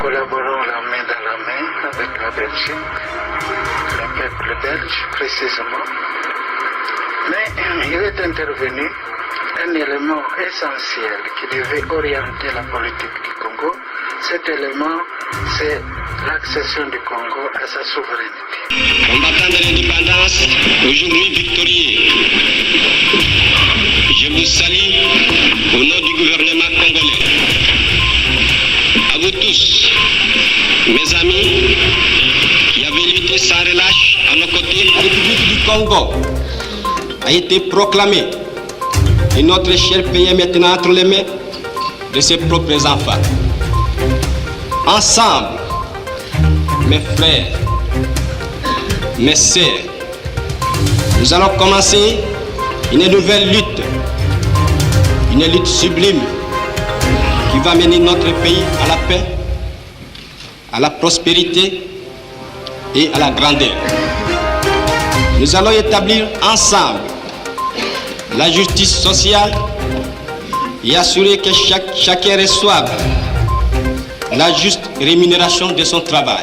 collaborons la main dans la main avec la Belgique, le peuple belge précisément. Mais il est intervenu un élément essentiel qui devait orienter la politique du Congo. Cet élément, c'est l'accession du Congo à sa souveraineté. Combattant de l'indépendance, aujourd'hui victorieux, je vous salue au nom du gouvernement congolais. À vous tous, mes amis, qui avez lutté sans relâche à nos côtés. La République du Congo a été proclamée et notre cher pays est maintenant entre les mains de ses propres enfants. Ensemble, mes frères, mes sœurs, nous allons commencer une nouvelle lutte, une lutte sublime qui va mener notre pays à la paix, à la prospérité et à la grandeur. Nous allons établir ensemble la justice sociale et assurer que chacun reçoive la juste rémunération de son travail.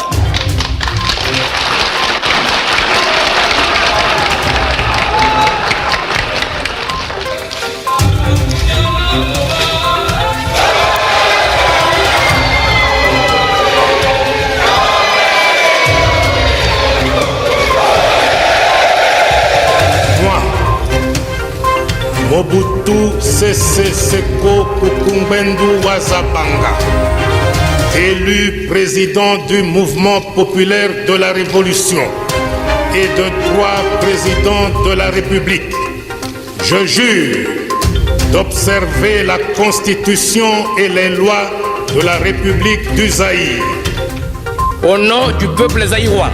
Mobutu Sese Seko Kukumbendu Wazabanga, élu président du mouvement populaire de la Révolution et de 3 présidents de la République, je jure d'observer la Constitution et les lois de la République du Zaïre. Au nom du peuple zaïrois,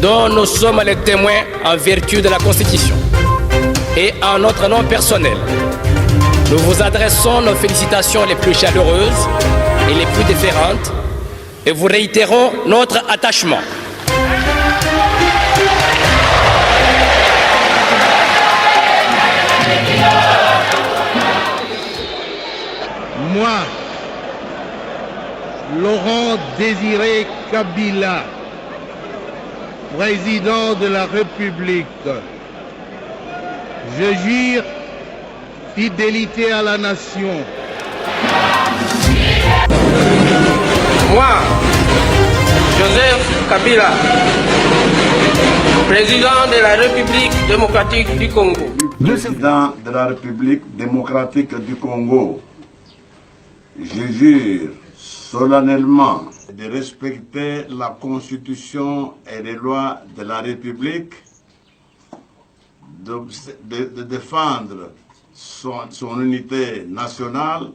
dont nous sommes les témoins en vertu de la Constitution, et en notre nom personnel, nous vous adressons nos félicitations les plus chaleureuses et les plus déférentes et vous réitérons notre attachement. Moi, Laurent Désiré Kabila, président de la République, je jure fidélité à la nation. Moi, Joseph Kabila, président de la République démocratique du Congo. Président de la République démocratique du Congo, je jure solennellement de respecter la Constitution et les lois de la République, de défendre son unité nationale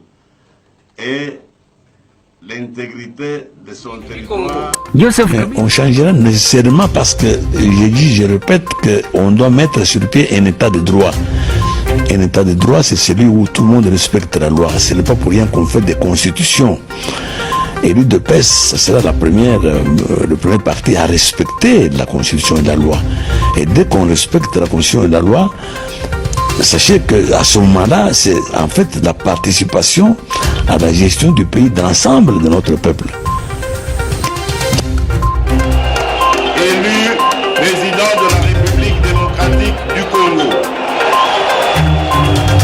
et l'intégrité de son territoire. On changera nécessairement parce que, je répète, qu'on doit mettre sur pied un état de droit. Un état de droit, c'est celui où tout le monde respecte la loi. Ce n'est pas pour rien qu'on fait des constitutions. Et l'UDPS, ce sera le premier parti à respecter la Constitution et la loi. Et dès qu'on respecte la Constitution et la loi, sachez qu'à ce moment-là, c'est en fait la participation à la gestion du pays, de l'ensemble de notre peuple. Élu président de la République démocratique du Congo,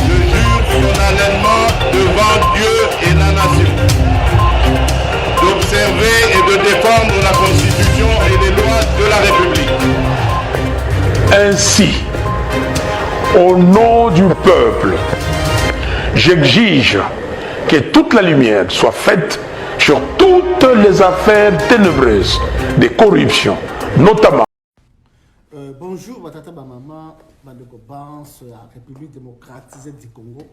je jure solennellement devant Dieu et la nation d'observer et de défendre la Constitution et les lois de la République. Ainsi, au nom du peuple, j'exige que toute la lumière soit faite sur toutes les affaires ténébreuses de corruption, notamment. Bonjour, Batata Bamama, Bandeko Bans, la République démocratique du Congo.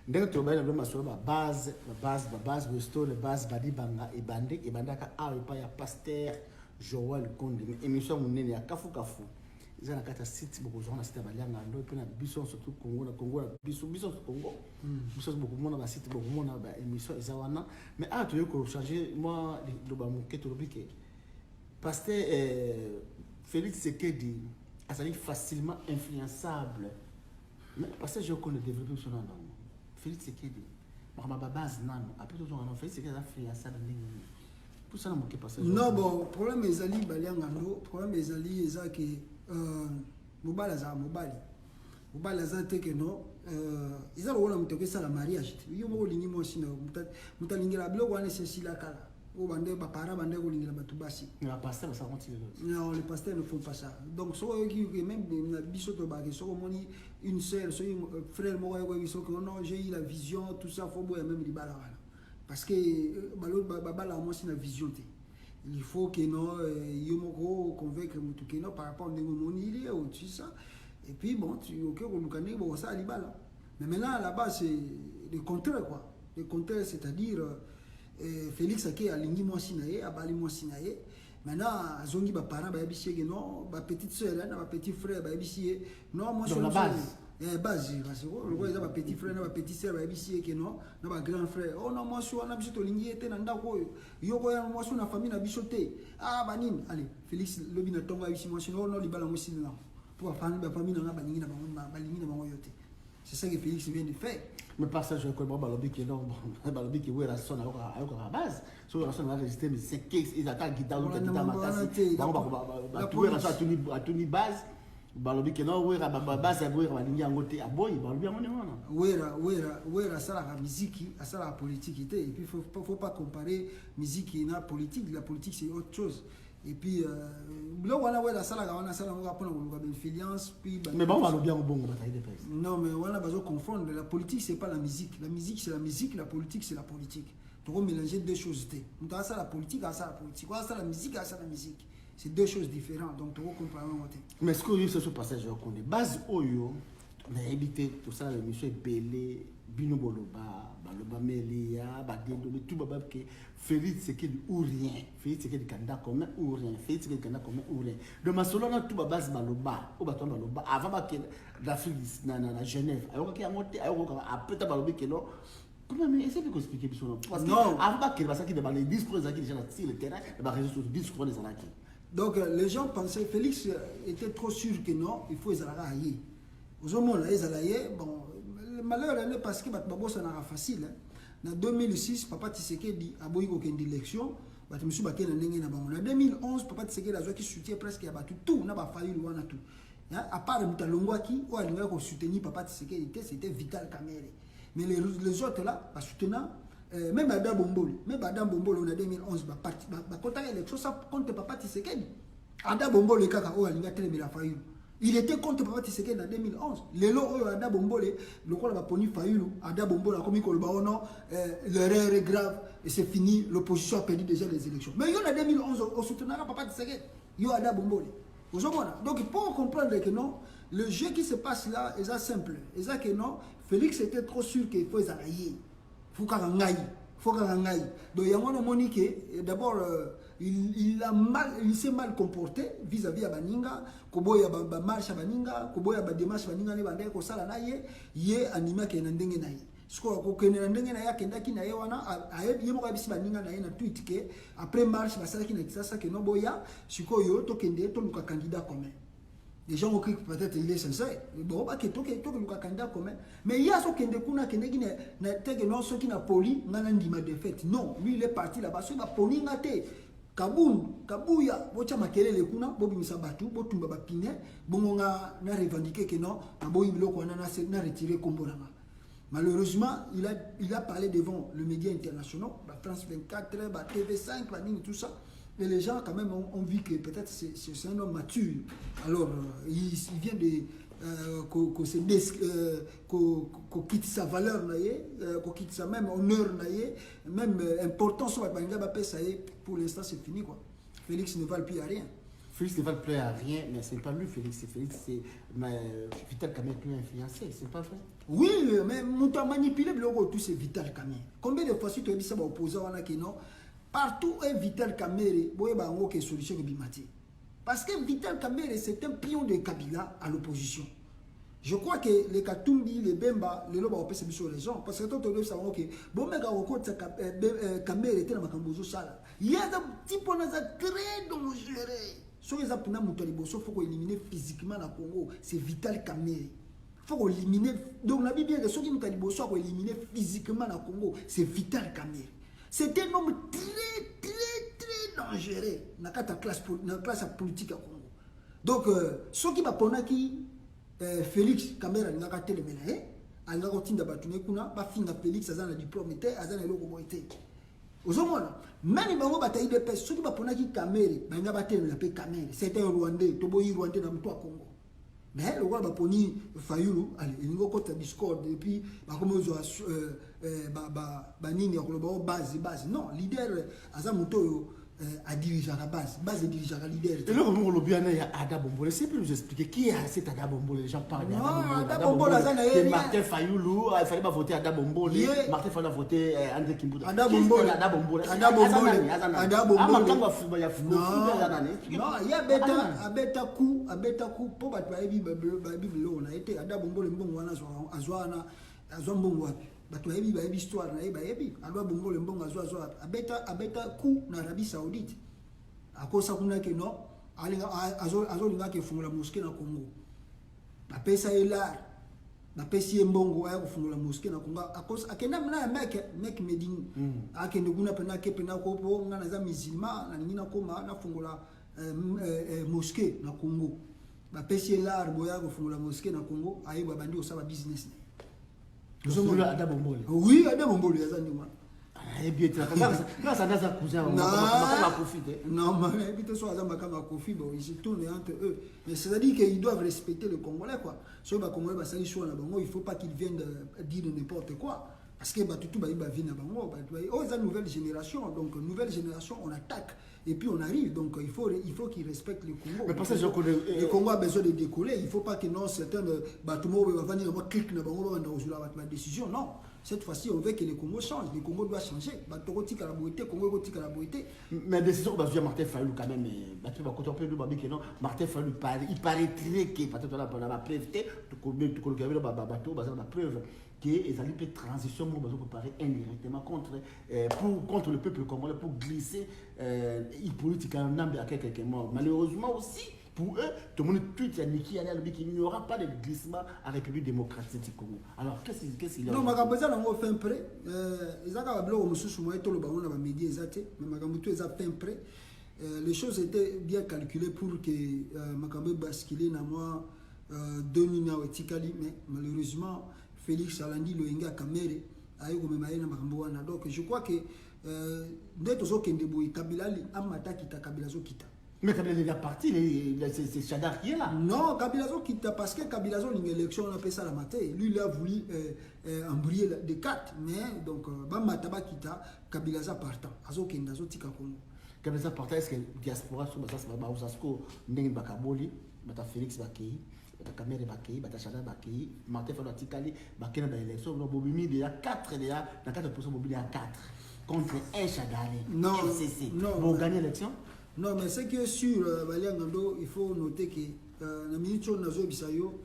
Ndenge tobana le masolo ba base resto le base badi banga et bandaka a pas ya pasteur Joël Konde émission munene ya kafu ils ont kata site beaucoup zona site balianga ndo pe na biso surtout Congo na biso Congo biso beaucoup mona ba site beaucoup mona ba émission ezawana mais a to yeko changer moi do ba moketo lobike pasteur Félix Sekedi a sali facilement influençable mais pasteur je connais développer son nom Félix Sekedi, ma base nano. Après tout on Félix Sekedi a fait ça dans Pour ça, on passage. Non, bon, problème est ali baliangando, problème est ali eza que mobile aza te que non eza lokola moto okesala mariage te yo moko olingi mwasi na moto alingela biloko wana esesila kala oyo bande baparent bande kolingela bato basi. Non, les pasteurs ne font pas ça. Donc so oyoki même na biso tobaki soko omoni une sœur so frère moko ayokoyebi soki non j'ai eu la vision tout ça faut boya même libala wana parce que babala mwasi na vision te. Il faut que non yo moko convaincre moto que non par rapport à ndenge omoni il est au-dessus ça. Et puis bon, tu ok, bon ça libala. Mais maintenant à la base c'est le contraire quoi. Le contraire c'est-à-dire Félix Ake alingi mwasi na ye, abali mwasi na ye. Maintenant zongi ba parents ba yebisi que non, ba petite sœur là, ba petit frère ba yebisi non moi sur la base. Base parce que le roi ba petit frère na ba petite sœur ba yebisi que non, na ba grand frère. Oh non moi sur na biso to lingi ete na ndako yo. Yo ko ya moi sur na famille na biso te. Ah banine, allez, Félix lobi na tonga yebisi mwasi non libala mwasi na. Pour la famille na balingi na bango yote. C'est ça que Félix vient de faire. Mais pas ça, je ne connais pas Balobi qui est là. Balobi qui est à la base. Sur la sonne, on va résister, mais c'est qu'ils attaquent guitare, à tout base. Balobi qui est là, à base, à boire, à l'ingé en côté, à boire, Balobi en est là, ça la musique, ça la politique. Et puis, il ne faut pas comparer musique et la politique. La politique, c'est autre chose. Et puis, là, on a la salle, on a une filiance. Mais bon, on va bien au bon bataille de presse. Non, mais on a besoin de confondre. La politique, c'est pas la musique. La musique, c'est la musique. La politique, c'est la politique. Tu vas mélanger deux choses. On a ça la politique, on a ça la politique. On a ça la musique, on a ça la musique. C'est deux choses différentes. Donc, tu vas comprendre. Mais ce que je sais sur ce passage, je connais. Base Oyo, on a évité tout ça, le monsieur Belé, Bino Boloba, Baloba Melia, Badendo, tout babab que Félix c'est qu'il ou rien. Félix c'est qu'il candidat commun ou rien. Félix c'est qu'il candidat commun ou rien. De ma solo na tout babas Baloba, au bâton Baloba, avant que l'Afrique na Genève. Alors qu'il y a monté, alors après ta Balobi que non. Comment mais essaye de expliquer ça parce que avant que ça qui débat les discours qui déjà sur le terrain, et bah réseaux sociaux discours des anaki. Donc les gens pensaient Félix était trop sûr que non, il faut les arayer. Aux hommes là, ils allaient bon. Le malheur est parce que Babo ça n'a pas facile. En 2006, Papa Tshisekedi a boyé aucune élection. En 2011, Papa Tshisekedi a qui soutient presque tout. N'a pas fallu le tout. À part Moutalongwaki, où il a soutenu Papa Tshisekedi, c'était Vital Kamerhe. Mais les autres là, soutenant, même Adam Bombolo, on a 2011, quand il y a l'élection, ça compte Papa Tshisekedi. Adam Bombolo, il a très bien fallu. Il était contre Papa Tshisekedi en 2011. Les lots Ada Bombole, le roi va poni Fayulu, Ada Bombole a commis Kolbaono, l'erreur est grave et c'est fini. L'opposition a perdu déjà les élections. Mais il y a en 2011, on soutenira Papa Tshisekedi. Il y a Ada Bombole. Donc pour comprendre que non, le jeu qui se passe là est simple. Et ça que non, Félix était trop sûr qu'il faut s'arrailler. Il faut qu'il donc il y a mon monique d'abord il s'est mal comporté vis-à-vis à Baninga koboya ba marche Baninga koboya ba démarche Baninga ne bande ko sala naye ye anima ke na ndenge naye siko ko kene na ndenge na yake ndaki na ye wana ye mo kabisi Baninga na ye na tweet ke après marche basala ki na kisasa ke no boya siko yo to kende to luka candidat commun. Les gens ont cru que peut-être il est sincère. Bon, bah, que tout le candidat commun. Mais il y a ceux qui n'a poli, n'a défaite. Non, lui il est parti là-bas. Il a poli, n'a été. Kabouya, bocha makele le kuna, bobi misabatu, botumba bapine, bonga n'a revendiqué que non, aboyi biloko n'a retiré Komboranga. Malheureusement, il a parlé devant le média international, France 24, TV5, tout ça. Et les gens quand même ont vu que peut-être c'est un homme mature. Alors il vient de qu'on quitte sa valeur, qu'on quitte sa même honneur, même importance sur la pour l'instant c'est fini quoi. Félix ne valent plus à rien. Félix ne valent plus à rien, mais c'est pas lui Félix, c'est Vital Kamerhe plus influencé, c'est pas vrai. Oui, mais on a manipulé le tout c'est Vital Kamerhe. Combien de fois tu as dit ça va opposer à qui non? Partout est Vital Kamerhe, il solution que bimati. Parce que Vital Kamerhe, c'est un pion de Kabila à l'opposition. Je crois que les Katumbi, les Bemba, les Loba, on peut se sur les gens. Parce que tout le monde sait que bon, mais quand Kamerhe était dans ma cambozo sala, il y a des petits points très dangereux. Si les appuis il faut éliminer physiquement la Congo. C'est Vital Kamerhe. Il faut éliminer. Donc, la Bible dit que ceux qui nous faut éliminer physiquement la Congo. C'est Vital Kamerhe. C'est un homme très dangereux dans la classe politique à Congo. Donc, ceux qui m'appellent qui Félix Kamera n'a pas télé mélané, à la routine de Batoune Kuna, pas fin de Félix, à un diplôme, à un locomotive. Aux hommes, même les batailles de paix, ceux qui m'appellent qui Kamera, il n'y a pas télé la paix Kamera, c'était un Rwandais, Toboyi Rwandais dans le Congo. Mais le roi Baponi Fayoulou, allez, il y a un Discord, et puis, comme on a base. Non, leader, Azamuto. À diriger la base de diriger la leader. Et là, on a bien Ada Bombole. C'est pour nous expliquer qui est cet Ada Bombole. Les gens parlent d'Ada Bombole. Martin Fayoulou, il fallait pas voter Ada Bombole. Martin fallait voter André Kimbuda. Ada Bombole. Ada Bombole. Non, il y a bêta coup pour battre la Bible. On a été Ada Bombole, bon, bato yebi ba yebi histoire na yeba yebi alwa bongo le mbongo azwa abeta coup na Arabie Saoudite akosa kuna ke no azo linga ke fungula mosquée na Congo bapesa ela bapesi mbongo ya kufungula mosquée na Congo akosa akenda mna mek meding akende kuna pena ko po ngana za musulman na nina koma na fungula mosquée na Congo bapesi ela boya kufungula mosquée na Congo ayeba bandi osaba business. Ada Bombole. Oui, Ada Bombole, et bien, là, ça n'a pas cousin. Non, mais évitez soit Azama Kofi, bon, ils se tournent entre eux. Mais c'est-à-dire qu'ils doivent respecter le Congolais, quoi. Sur le Congolais, il ne faut pas qu'ils viennent dire n'importe quoi. Parce que tout va venir aux nouvelle génération. Donc, nouvelle génération, on attaque. Et puis on arrive. Donc, il faut qu'ils respectent le Congo. Mais parce que le Congo a besoin de décoller. Il ne faut pas que non, certains bâtiments vont venir cliquer dans la décision. Non. Cette fois-ci, on veut que le Congo change. Le Congo doit changer. Mais la décision que va Martin Fayoulou quand même, Martin Fayoulou, il paraîtrait que peut-être on a la preuve, preuve que les alliés de transition vont préparer indirectement contre le peuple congolais pour glisser une politique en âme à quelqu'un mort. Malheureusement aussi, pour eux, tout le monde qu'il n'y aura pas de glissement à la République démocratique du Congo. Alors, qu'est-ce qu'il y a? Non, je vais faire un prêt. Les choses étaient bien calculées pour que je bascule dans moi 2 minutes etikali, mais malheureusement, Félix Alandi Loenga Kamere a eu na donc je crois que d'être au Kendeboui Kabila Amata Kita Kabila Kita. Mais Kabila est parti, c'est Chadar qui est là. Non, Kabila Kita parce que Kabila a une élection, on a fait ça la matin. Lui il a voulu embryer des 4, mais donc Bamataba Kita Kabila partant. Azo Kenda zo tika Congo. Kabila partant est-ce que diaspora sur ça va Osasko Ndeng Bakaboli, Bata Félix Bakei. Bata Kamere Bakei, Bata Chada Bakei, Martin Fado Tikali, Bakei dans l'élection, Bobimi il y a 4 déjà, dans 4% Bobimi il y a 4 contre un Chadale. Non, FCC. Non. Pour gagner l'élection? Non, mais ce qui est sûr, Valiangando, il faut noter que la minute où Nazo Bisayo,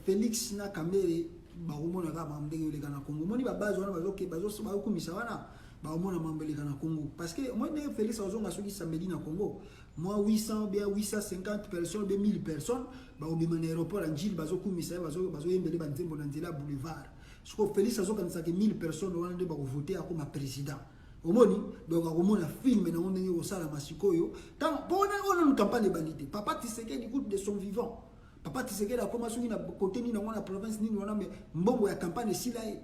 Félix na Kamere, Barumo na Mamdeng le Ghana Congo. Moni ba base wana bazoke bazo ba kumisa wana. Barumo na Mamdeng le Ghana Congo. Parce que moi Félix Ozonga soki samedi na Congo. Moi 800 bien 850 personnes, bien 1000 personnes, ba obima na aéroport en Gilles bazo kumisa bazo yembele banzembo na nzela boulevard. Ce que Félix Azoka na 1000 personnes wana de ba voter comme président. Omoni donc akomona film na ndenge ko sala masikoyo tant bona on une campagne bandité papa Tshisekedi écoute de son vivant papa Tshisekedi a commencé na côté ni na province ni na mais mbongo ya campagne silae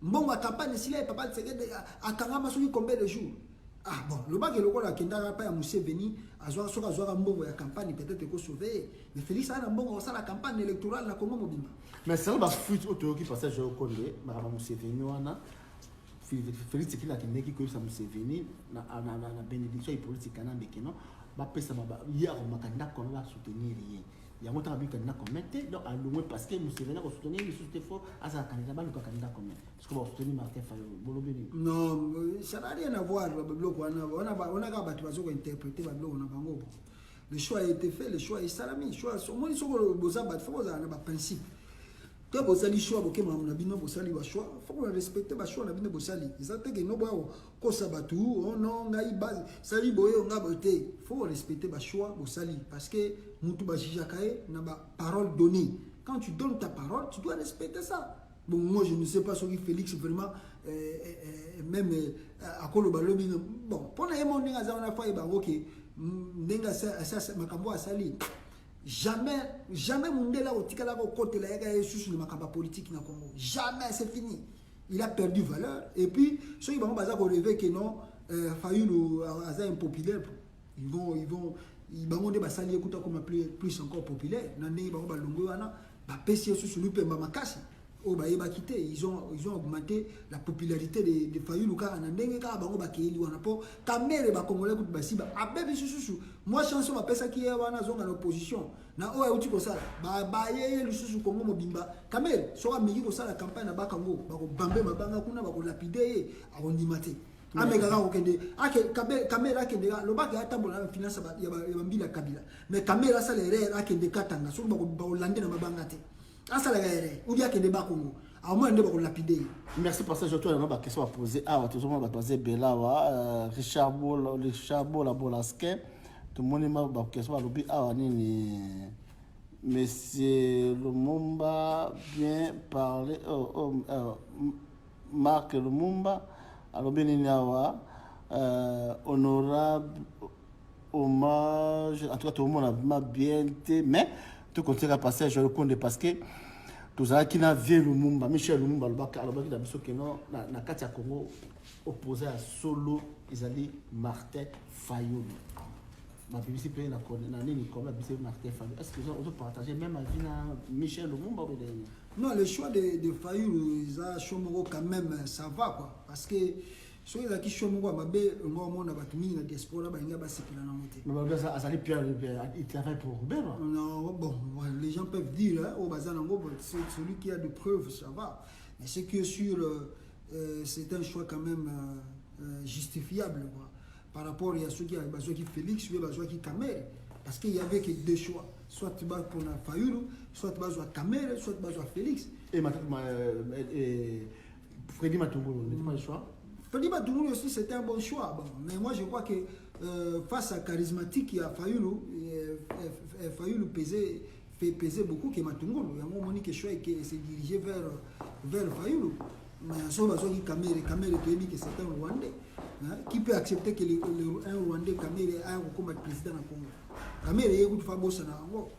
mbongo ya campagne silae papa Tshisekedi akanga masuni combien de jours ah bon le bac le kola kenda pa ya Museveni azwa soka zwa mbongo ya campagne peut-être ko sauver mais Félix a na mbongo sala campagne électorale na Congo mobimba mais ça va fuite auto qui passage au Condé mara Museveni wana Félix qui l'a tenu qui ça Museveni na bénédiction politique na mbekeno ba pesa ba hier on makanda ko va soutenir rien il y a longtemps que na commenter donc à loin parce que Museveni a soutenir les sous fort à sa candidat ba le candidat comment est-ce que va soutenir Martin Fayoulou bolobeni non ça n'a rien à voir le bloc on a battu bazo interpréter ba bloc on a bango le choix a été fait le choix est salami choix moi ils sont boza bat faut ça na ba principe. Toi, vous allez choix, vous allez choix. Faut qu'on respecte le choix. Vous allez. Ils ont dit que nous avons kosabatou, oh non, on a une base. Sali boye, on a voté. Faut respecter le choix. Vous allez parce que nous tous bajijakae n'a pas parole donnée. Quand tu donnes ta parole, tu dois respecter ça. Bon, moi je ne sais pas ce que Félix vraiment même à Koloba lobby bon pour na monde nga za na fa ba OK ndenga ça makambo asali jamais mundela otikala ko côté la yaka yesusu le makamba politique na Congo jamais c'est fini il a perdu valeur et puis ceux qui vont baza ko rêver que non Fayulu aza impopulaire ils vont de basali écouter comme plus encore populaire nani ba balongo wana ba pesi yesusu lupe ba makasi o ba yeba quitter ils ont augmenté la popularité de Fayulu car na ndenge ka bango ba keeli wana po kamere ba congolais ku basiba abebe susu moi chanson ba pesa ki wana zonga na opposition na o euti ko sala ba yeye lususu Congo mobimba kamere so amiki ko sala campagne na bakango ba ko bambe mabanga kuna ba ko lapide arrondimate ameka ko kende ake kamera kende lo ba ka tambola finance ya mbila kabila mais kamera sala erreur akende katanga so ba ko lande na mabanga te asala gaere ou bien kende ba Congo a moins de ba ko lapide. Merci pour ça. Je trouve une question à poser à tout le monde va poser Belawa Richard Bola Bolaske tout le monde m'a question à lobby ah nini Monsieur Lumumba bien parlé Marc Lumumba alors bien ninawa honorable hommage en tout cas tout le monde m'a bien été mais tout continue à passer je le connais parce que tout ça qui n'a vu Lumumba Michel Lumumba le bac alors qu'il a besoin que non na Katia Congo opposé à Solo ils allaient Martin Fayulu ma publicité na nini comme la publicité Martin Fayulu est-ce que on peut partager même avis na Michel Lumumba non le choix de Fayulu ils a chomogo quand même ça va quoi parce que soki ezalaki chomogo mabe ngo mona bato mingi na diaspora balinga basepela nango te il travaille pour Robert non bon les gens peuvent dire au bazar nango celui qui a de preuves ça va mais ce qui est sûr c'est un choix quand même justifiable quoi par rapport à ceux qui a besoin qui Félix ou besoin qui Kamere parce qu'il y avait que deux choix soit tu vas pour Fayulu soit tu vas à Kamere soit tu vas à Félix et Freddy Matungulu n'est pas le choix. Freddy Matungulu aussi c'était un bon choix bon, mais moi je crois que face à charismatique il y a Fayulu pesait beaucoup que Matungulu il y a un moment que choix qui s'est dirigé vers Fayulu mais ça va qui Kamere qui dit que c'est un Rwandais qui peut accepter que un Rwandais Kamere a comme président na Congo Kamere est good fabosa na ngo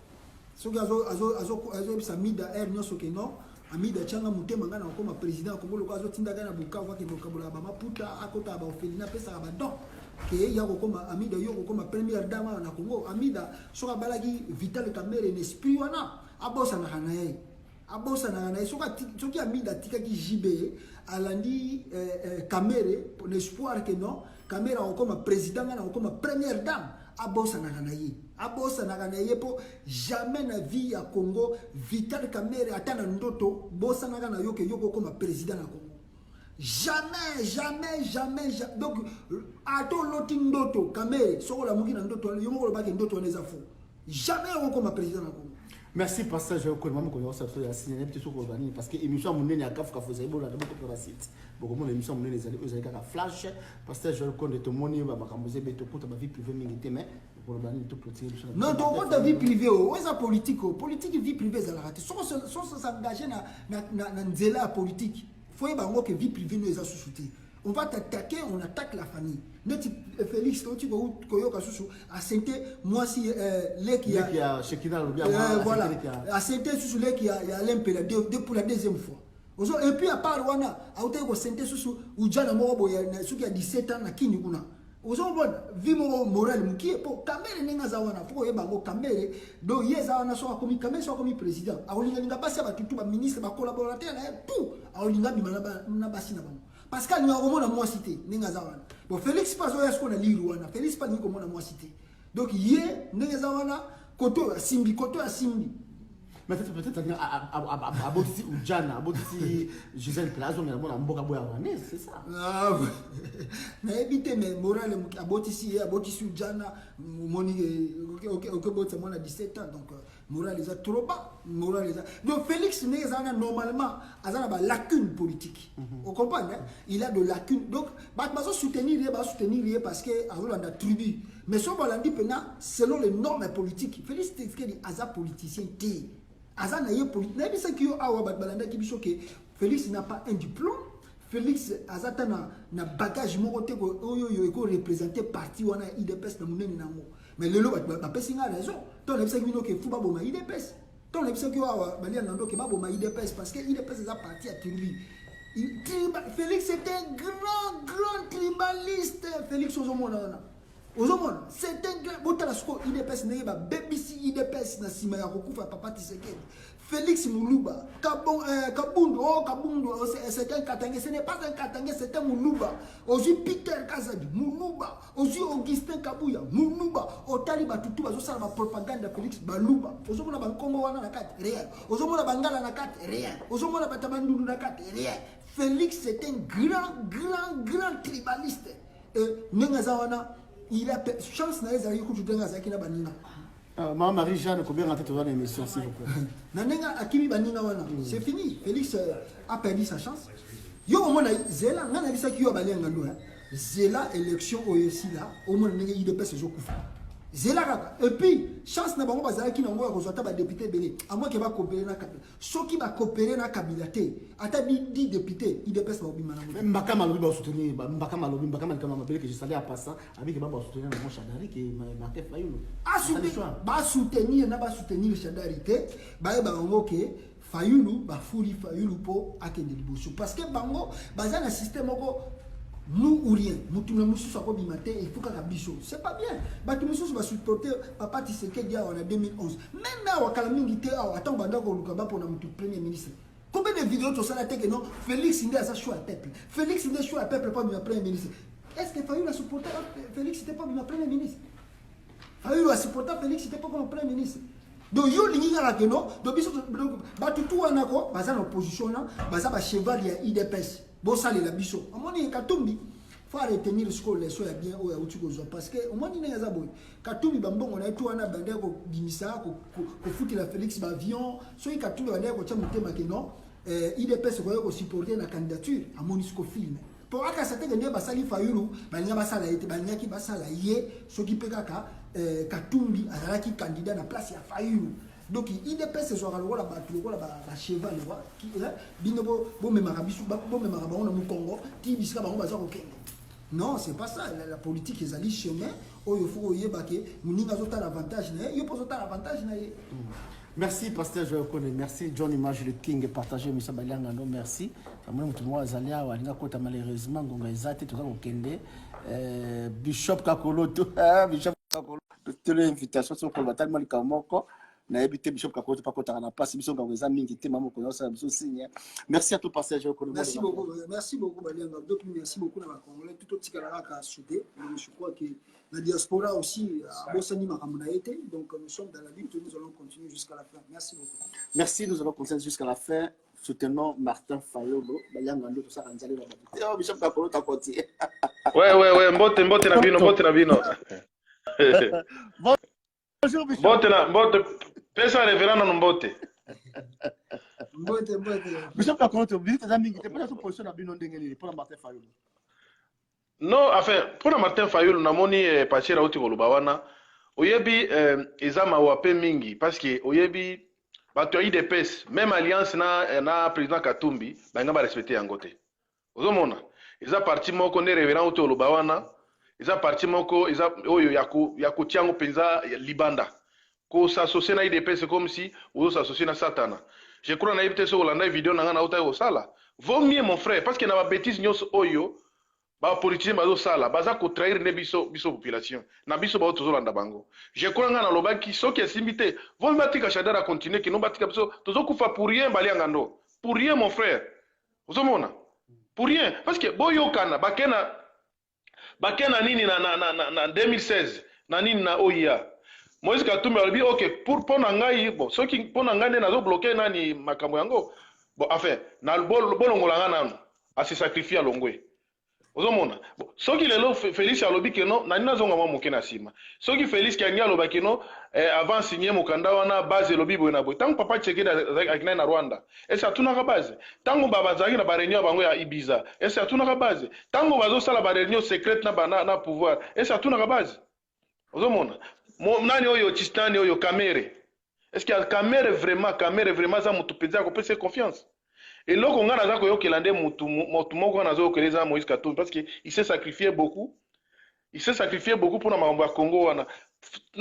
so azo samida nyoso ke non amida changa mutema ngana comme président Congo lo azo tinda kana Bukavu ke bokabola ba maputa akota ba ofelina pesa ba don ke ya ko comme amida yo ko comme première dame na Congo amida so ka balaki Vital Kamere n'esprit wana abosa na hanaye abosa na soki amida tika ki jibe alandi Kamere pour l'espoir que non Kamere comme président na comme première dame abosa na kanaye po jamais na vie ya Congo Vital Kamere atana ndoto bosa na kana yo comme président na Congo jamais donc ato loti ndoto Kamere soko la muki na ndoto yo moko ba ke ndoto neza fo jamais comme président na Congo. Merci pasteur je connais maman qu'on ça ya signer petit soko bani parce que émission munene ya kafuka faisait bon la beaucoup pour la site beaucoup mon émission munene les ka flash pasteur je connais tout monde va makamboze beto kuta ba vie privée mingi mais pour bani tout clôturer non donc ta vie privée o eza politique vie privée za la rater sans s'engager na nzela politique faut y bango que vie privée nous eza sous-souté. On va t'attaquer, on attaque la famille. Notre Félix, quand tu vas Koyoka Soussou, à Sainte, moi si les qui a Shekina voilà, à Sainte Soussou, les qui a l'empé pour la deuxième fois. Et puis à part Wana, à Otego Sainte Soussou, ou Djana Morobo, ceux qui a 17 ans, à Kinikuna. Ozo bon vimo moral mukie po Kamere nenga zawana po yeba ngo Kamere do yeza wana so akomi Kamere so akomi président aolinga ninga basi ba tutu ba ministre ba collaborateur na tout aolinga bimana na basi na bango Pascal ni akomona moi cité nenga zawana bon Félix pas so yasko na liru wana Félix pas ni komona moi cité donc yé nenga zawana koto simbi mais peut-être abotisi ujana abotisi Gisèle Plazo mais bon mboka boya wana c'est ça ah na éviter mais moral abotisi ujana moni OK botsa mona 17 ans donc moral les a trop bas donc Félix Nezana normalement azana ba lacune politique on comprend hein? Il a de lacunes donc bazo soutenir parce que azolanda tribu mais so balandi pena selon les normes politiques Félix Tshisekedi aza politicien Azana politique. N'est-ce que Félix n'a pas un diplôme. Félix azata na bagage moko te ko oyo ko représenter parti wana IDPS na munene nango. Mais lelo ba pesinga raison. Ton lebisa kino ke fuba boma IDPS. Ton lebisa ki wa balia nando ke ba boma IDPS parce que IDPS za parti à tribu. Félix était un grand tribaliste. Félix Ozomona. Ozomona, c'est un grand botalasko IDPS neye ba BBC IDPS na sima ya kokufa papa Tshisekedi. Félix Moulouba, Kabundu, c'est un Katangé, ce n'est pas un Katangé, c'est un Moulouba. Aussi Peter Kazadi, Moulouba. Aussi Augustin Kabouya, Moulouba. Otaliba Tutu, ça la propagande de Félix Balouba. Ozomona Bankongo wana na kati, rien. Ozomona Bangala na kati, rien. Ozomona Batabandu na kati, rien. Félix c'est un grand tribaliste. Nengazawana, il a chance na ezali ku tutenga zakina banina. Maman Marie-Jeanne, combien de temps dans l'émission, s'il vous plaît? Nanenga Akimi Banina wana. C'est fini. Félix a perdu sa chance. Yo au moins Zela, ngana bisa ki yo balenga ndo. Zela élection aussi là, au moins nenga IDPS zo kufa. Zela kaka. Et puis chance na bango bazala ki nango ya kozwata ba député belé. À moins que va coopérer na Kabila. Soki ba coopérer na Kabila te. Ata bi 10 députés IDPS ba obima na. Mbaka Malobi ba soutenir, Mbaka Malobi, Mbaka Malobi que je savais à passant avec ba soutenir mon Chadari qui Martin Fayoulou. Ba soutenir Chadari te. Ba bango ke Fayoulou ba furi Fayoulou po akende liboso parce que bango baza na système moko nous ou rien, nous tout le monde soit pas bimaté, il faut qu'à bichot. C'est pas bien. Bah tout le monde va supporter papa Tshisekedi en 2011. Même là, on a calmé attends bandako lukaba pour notre premier ministre. Combien de vidéos tu as que non Félix Inde a sa choix à peuple. Félix Inde choix à peuple pas premier ministre. Est-ce que Fayoulou a supporté Félix c'était pas mon premier ministre? Fayoulou a supporté Félix c'était pas mon premier ministre. Donc yo linga la que non, donc biso ba tout wanako, baza en opposition là, baza ba cheval ya IDPS. Bon ça la biso. À mon Katumbi, faut retenir ce que les soins bien au Outikozo parce que au moins il y a boy. Katumbi bambon on a tout ana bande ko dimisa ko fouti la Félix ba avion, so Katumbi bande ko tcha mutema que non, IDPS ko supporter la candidature à Monisco film. Pour aka c'était que ba sali Fayoulou, ba nya ba sala été ba nya ki ba sala ye, so ki pekaka Katumbi azalaki candidat na place ya Fayoulou. Donc IDPS ce soir la battu la cheval qui bino bo memara bisu bo memara ba on mu Congo ti bisika ba on baza ko kende. Non, c'est pas ça la politique les alliés chemin o yo faut yeba ke muninga zota l'avantage na yo poso ta l'avantage na ye. Merci pasteur Joël Kone, merci John Image le King partagé Missa Balianga no merci. Amona mutu mwa azalia wa linga kota malheureusement ngonga ezate to ko kende Bishop Kakoloto Bishop Kakoloto toute l'invitation sur ko batal mal kamoko. Bishop Kakoloto pas kota na place biso ngangeza mingi te mamo ko ça biso signe. Merci à tout pasteur Joël Kone. Merci beaucoup Balianga. Donc merci beaucoup na Congolais tout autre tikala ka soudé. Je crois que la diaspora aussi a bossani makamuna été. Donc nous sommes dans la lutte, nous allons continuer jusqu'à la fin. Merci beaucoup. Merci, nous allons continuer jusqu'à la fin. Soutenons Martin Fayoulou. Balianga tout ça anzali la babité. Oh Bishop Kakoloto à côté. Ouais, mbote na bino. Bonjour Bishop. Mbote. Pesa révérend no mbote. Mbote. Bishop Kakoloto, visite za mingi te pas sa position na bino ndengeli pour Martin Fayoulou. Non, enfin, pour Martin Fayoulou namoni pachira uti koloba wana. Oyebi ezama wape mingi parce que oyebi bato IDPS même alliance na président Katumbi banga ba respecter yango te. Ozomona, eza parti moko ne révérend uti koloba wana. Eza parti moko eza oyo yako tiango penza libanda. Ko s'associer na IDPS comme si ou s'associer na Satana. Je crois na ibite so kolanda vidéo na ngana uta sala. Vaut mieux mon frère parce que na ba bêtise nyos oyo ba politicien bazo sala baza ko trahir ne biso population. Na biso ba to zolanda bango. Je crois ngana lobaki soki esimbité. Vaut mieux tika Chadara continuer que non batika biso tozo kufa pour rien balianga ndo. Pour rien mon frère. Ozomona. Pour rien parce que boyo kana bakena nini na 2016 na nini na OIA. Moïse Katumbi a dit OK pour ngai bon ceux qui pour ngai na zo bloquer nani makambo yango bon enfin na bolongolanga nanu a se sacrifier à longwe ozomona bon ceux qui lelo Félix alobi que non nani nazonga mwa moke na sima ceux qui Félix qui anya loba que non avant signer mokanda wana base lobi boyena boy tant papa Tshisekedi akina na Rwanda et ça tuna ka base tango baba zaki na ba réunion bango ya Ibiza et ça tuna ka base tango bazo sala ba réunion secrète na pouvoir et ça tuna ka base ozomona nani oyo Tistani oyo Kamere est-ce qu'il y a Kamere vraiment za mutu penza ko pese confiance Et là, on a Moïse Katumbi parce qu'il s'est sacrifié beaucoup. Il s'est sacrifié beaucoup pour le Congo.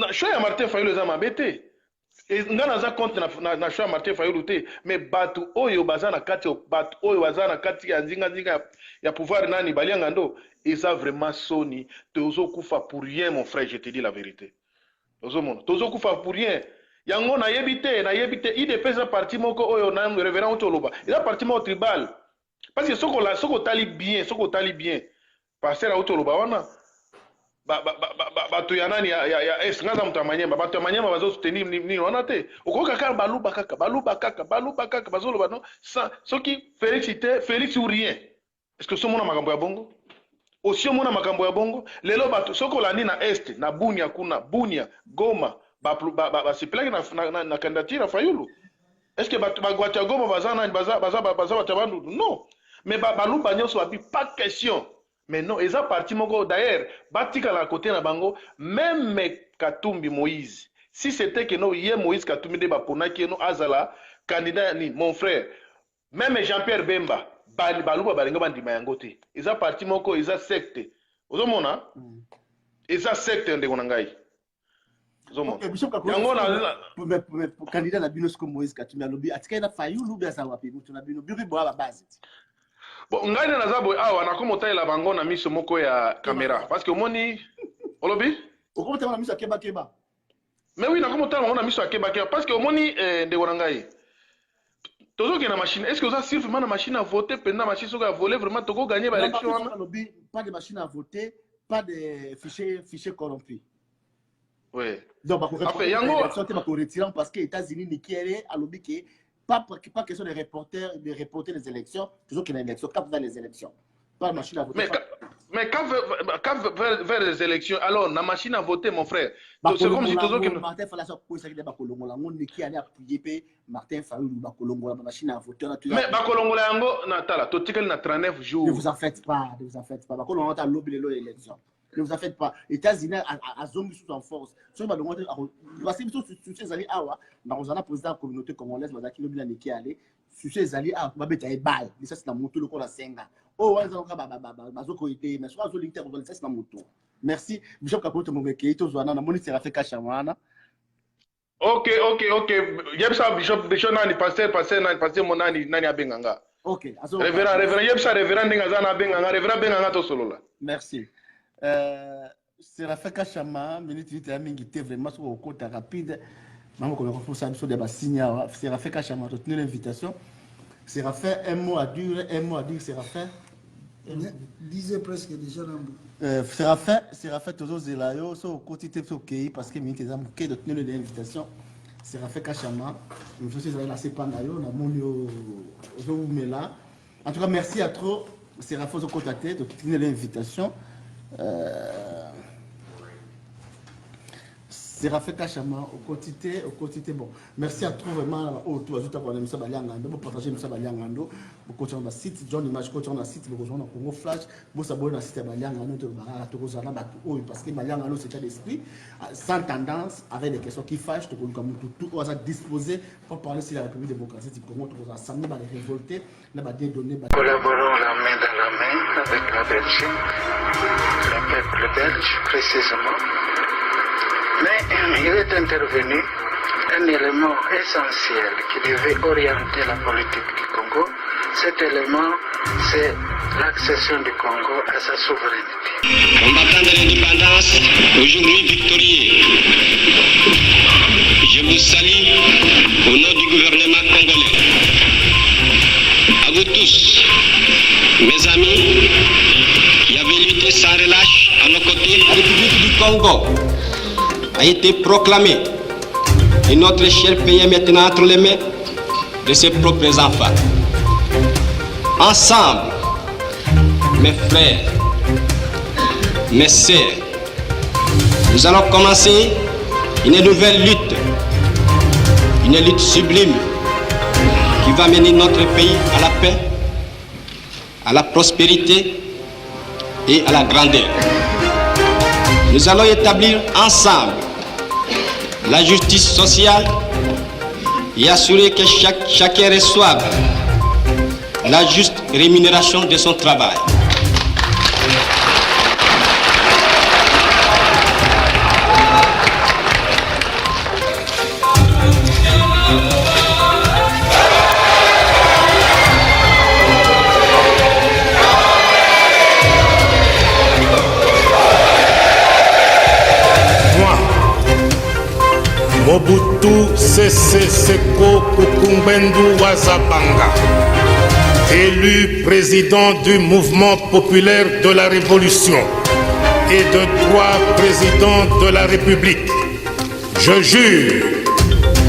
Je suis Martin Fayulu, les embêtés. Et on a compte na choix Martin Fayulu, mais Batu Oyo Bazana Kati, Batu Oyo Bazana Kati, ya pouvoir nani Baliangando. Et ça vraiment Sony. Tozo Koufa pour rien, mon frère, je te dis la vérité. Tozo Koufa pour rien. Yango na yebite, il dépêche un parti moko oyo na révérend Toloba. Il a parti mon tribal. Parce que ce qu'on tali bien, passer à Toloba wana. Bato yanani ya ngaza mutamanyema, bato manyema bazo soutenir ni wana te. Okoka kaka baluba kaka bazo loba non. Ce qui Félix ou rien. Est-ce que ce mona makambo ya bongo? Aussi mona makambo ya bongo, lelo bato soko landi na est, na Bunia kuna, Bunia, Goma. C'est plein na candidature à Fayulu. Est-ce que Bagwatia Goma bazana batabandu? Non. Mais Balou Bagnon soit pas question. Mais non, ils ont parti moko d'ailleurs, batika la côté na bango, même Katumbi Moïse. Si c'était que non, hier Moïse Katumbi de Bapona qui no azala candidat ni mon frère. Même Jean-Pierre Bemba, Balouba Balinga bandi mayangote. Ils ont parti moko, ils ont secte. Vous mona? Ils ont secte ndegonangai. Candidat na bino comme Moïse Katumbi alobi atika na Fayulu bia za wapi mutu na bino biri boa base. Bon ngai na zabo awa na komota la bango na miso moko ya caméra parce que moni olobi okomota na miso keba. Mais oui na komota na miso keba parce que moni ndeko na ngai. Tozo ke na machine, est-ce que vous avez suffisamment de machine à voter pendant machine soka à voler vraiment toko gagner ba élection pas de machine à voter, pas de fichier corrompu. Oui. Donc, après, Yango, parce que les États-Unis n'ont pas question de reporter les élections, toujours qu'il y a une élection, cap vers les élections. Pas machine à voter. Mais quand vers les élections, alors, la machine à voter, mon frère, c'est comme si toujours que. Martin Fayulu Martin Fayulu la machine à voter. Mais Bakolongola Yango, Natala, totikel na 39 jours. Ne vous en faites pas. Bakolongola a lobby l'élection. Ne vous en faites pas. Les États-Unis a zombie sous en force. Parce que ces alliés, nous avons président de la communauté congolaise, qui nous a dit qu'il allait. Ces alliés, nous avons été bail. Ça, c'est la moto, le corps à 5 ans. Oh, ils ont été mais soit ils ont été moto. Merci. Bishop Kapoto Mobeke, tous on a moni Serafé Kachamana. Ok. Yebsa Bishop nani pasteur mon nani abenganga. Ok. Révérend Yebsa révérend Ndingazana abenganga, révérend Benganga to solo là. Merci. Serafé Kachama, minute mingi te vraiment sur le côté rapide. Maman comme on ça sur des bassines. Serafé Kachama retenu l'invitation. Serafé un mot à dire, Serafé. Disait presque déjà Serafé toujours zelayo sur le côté te ok parce que minute des amouqués de tenir l'invitation. Serafé Kachama, je suis allé la sépandayo, na monio là. En tout cas merci à trop Serafé au côté de tenir l'invitation. Serafé Kachama au quotidien bon merci à tout vraiment au tout ajoute à voir Moussa Baliangando pour partager Moussa Baliangando pour continuer dans site John Image continuer dans site pour rejoindre Congo Flash pour s'abonner dans site Baliangando de Bara to kozana ba parce que Baliangando c'est un esprit sans tendance avec des questions qui fâchent to comme tout on va disposer pour parler sur la République démocratique du Congo to ensemble ba révolter na ba donner collaborons la main dans la main avec la Belgique le peuple belge précisément. Mais il est intervenu un élément essentiel qui devait orienter la politique du Congo. Cet élément, c'est l'accession du Congo à sa souveraineté. Combattant de l'indépendance, aujourd'hui victorieux, je vous salue au nom du gouvernement congolais. À vous tous, mes amis, qui avez lutté sans relâche à nos côtés, la République du Congo a été proclamée et notre cher pays est maintenant entre les mains de ses propres enfants. Ensemble, mes frères, mes sœurs, nous allons commencer une nouvelle lutte, une lutte sublime qui va mener notre pays à la paix, à la prospérité et à la grandeur. Nous allons établir ensemble la justice sociale et assurer que chacun reçoive la juste rémunération de son travail. Mobutu Sese Seko Kukumbendu Wazabanga, élu président du mouvement populaire de la Révolution et de droit président de la République, je jure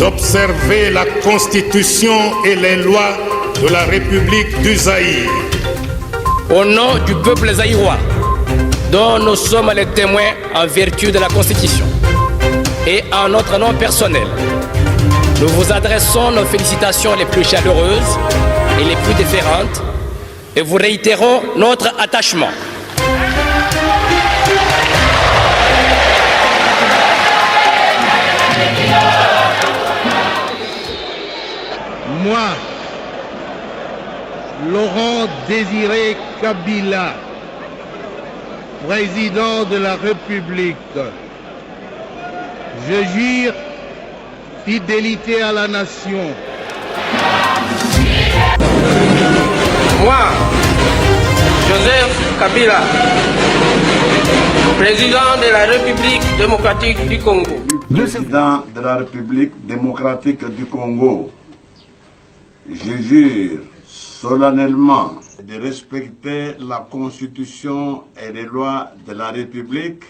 d'observer la Constitution et les lois de la République du Zaïre. Au nom du peuple zaïrois, dont nous sommes les témoins en vertu de la Constitution, et en notre nom personnel, nous vous adressons nos félicitations les plus chaleureuses et les plus déférentes et vous réitérons notre attachement. Moi, Laurent Désiré Kabila, président de la République, je jure fidélité à la nation. Moi, Joseph Kabila, président de la République démocratique du Congo. Président de la République démocratique du Congo, je jure solennellement de respecter la Constitution et les lois de la République,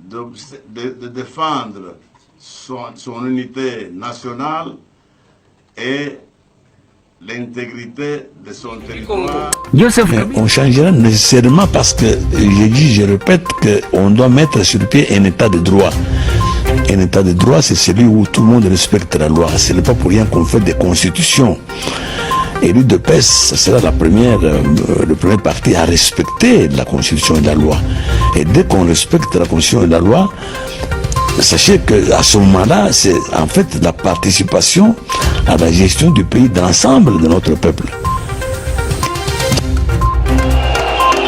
de défendre son unité nationale et l'intégrité de son territoire. On changera nécessairement parce que, je répète, qu'on doit mettre sur pied un état de droit. Un état de droit, c'est celui où tout le monde respecte la loi. Ce n'est pas pour rien qu'on fait des constitutions. Et l'UDPS, ce sera le premier parti à respecter la Constitution et la loi. Et dès qu'on respecte la Constitution et la loi, sachez qu'à ce moment-là, c'est en fait la participation à la gestion du pays, de l'ensemble de notre peuple.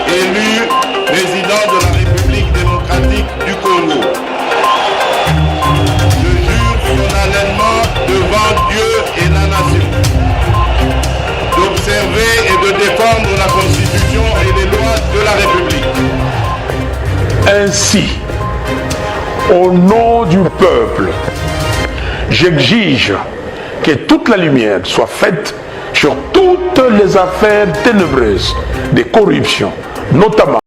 Élu président de la République démocratique du Congo, je jure solennellement devant Dieu et la nation d'observer et de défendre la Constitution et les lois de la République. Ainsi, au nom du peuple, j'exige que toute la lumière soit faite sur toutes les affaires ténébreuses de corruption, notamment